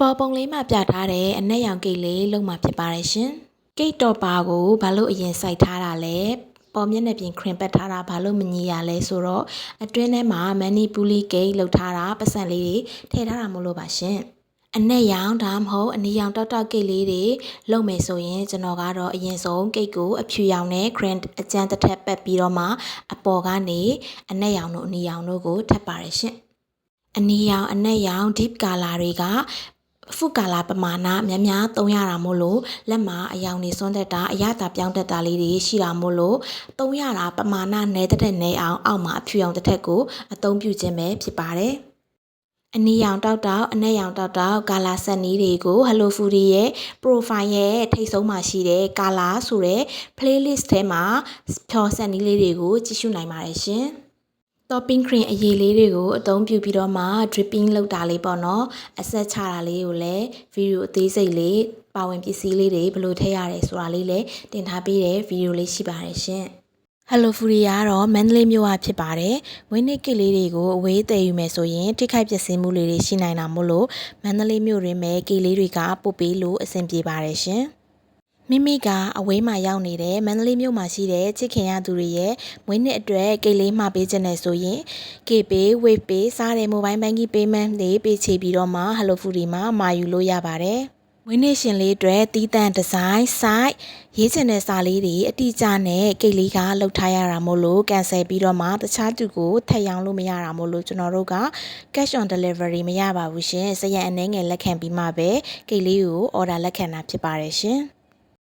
ပေါ်ပုံလေးမှာပြထားတဲ့အနက်ရောင်ကိတ်လေးလုံးမှာဖြစ်ပါတယ်ရှင်။ကိတ်တော့ပါကိုဘာလို့အရင်စိုက်ထားတာလဲ။ပေါ်မျက်နှာပြင်ခရင်ပတ်ထားတာဘာလို့မညီရလဲဆိုတော့အတွင်းထဲမှာမန်နီပူလီကိတ်လောက်ထားတာပတ်စံလေးတွေထည့်ထားတာမလို့ပါရှင်။အနက်ရောင်ဒါမှမဟုတ်အနီရောင်တောက်တောက်ကိတ်လေးတွေလုပ်မယ်ဆိုရင်ကျွန်တော်ကတော့အရင်ဆုံးကိတ်ကိုအဖြူရောင်နဲ့ခရင်အကျန်းတစ်ထပ်ပတ်ပြီးတော့မှအပေါ်ကနေအနက်ရောင်တို့အနီရောင်တို့ကိုထပ်ပါတယ်ရှင်။အနီရောင်အနက်ရောင် deep color တွေကဖုကာလာပမာဏများများသုံးရတာမို့လို့လက်မှာအယောင်နေစွန်းသက်တာအရသာပြောင်းတတ်တာလေးတွေရှိတာမို့လို့သုံးရတာပမာဏနည်းတဲ့နည်းအောင်အောက်မှာအဖြူရောင်တစ်ထက်ကိုအသုံးပြုခြင်းပဲဖြစ်ပါတယ်။အနီရောင်တောက်တောက်အနက်ရောင်တောက်တောက်ကာလာဆက်နီးတွေကို Hello Foodie ရဲ့ profile ရဲ့ထိပ်ဆုံးမှာရှိတဲ့ကာလာဆိုတဲ့ playlist ထဲမှာဖြောဆက်နီးလေးတွေကိုကြည့်ရှုနိုင်ပါတယ်ရှင်။ topping cream အရေးလေးတွေကိုအသုံးပြုပြီးတော့မှ dripping လုပ်တာလေးပေါ့နော်အဆက်ချတာလေးကိုလည်းဗီဒီယိုအသေးစိတ်လေးပါဝင်ပစ္စည်းလေးတွေဘယ်လိုထည့်ရတယ်ဆိုတာလေးလည်းတင်ထားပေးတဲ့ဗီဒီယိုလေးရှိပါတယ်ရှင် Hello Foodie ကတော့မန္တလေးမြို့ကဖြစ်ပါတယ်ဝင်းနစ်ကစ်လေးတွေကိုအဝေးတည်ယူမယ်ဆိုရင်ထိခိုက်ပျက်စီးမှုလေးတွေရှိနိုင်တာမို့လို့မန္တလေးမြို့ရင်းမဲ့ကစ်လေးတွေကပို့ပေးလို့အဆင်ပြေပါတယ်ရှင်မိမိကအဝေးမှာရောက်နေတဲ့မန္တလေးမြို့မှာရှိတဲ့ချစ်ခင်ရသူတွေရဲ့မွေးနေ့အတွက်ကိတ်လေးမှာပေးခြင်းနဲ့ဆိုရင် KPay, WavePay စားတဲ့ Mobile Banking Payment တွေပေးချေပြီးတော့မှ Hello Foodie မှာမှာယူလို့ရပါတယ်။မွေးနေ့ရှင်လေးအတွက်တီးတန့်ဒီဇိုင်း site ရေးချင်တဲ့စာလေးတွေအတိအကျနဲ့ကိတ်လေးကလောက်ထားရတာမို့လို့ cancel ပြီးတော့မှတခြားသူကိုထပ်ရောင်းလို့မရတာမို့လို့ကျွန်တော်တို့က cash on delivery မရပါဘူးရှင်။စရံအနှဲငယ်လက်ခံပြီးမှပဲကိတ်လေးကို order လက်ခံတာဖြစ်ပါတယ်ရှင်။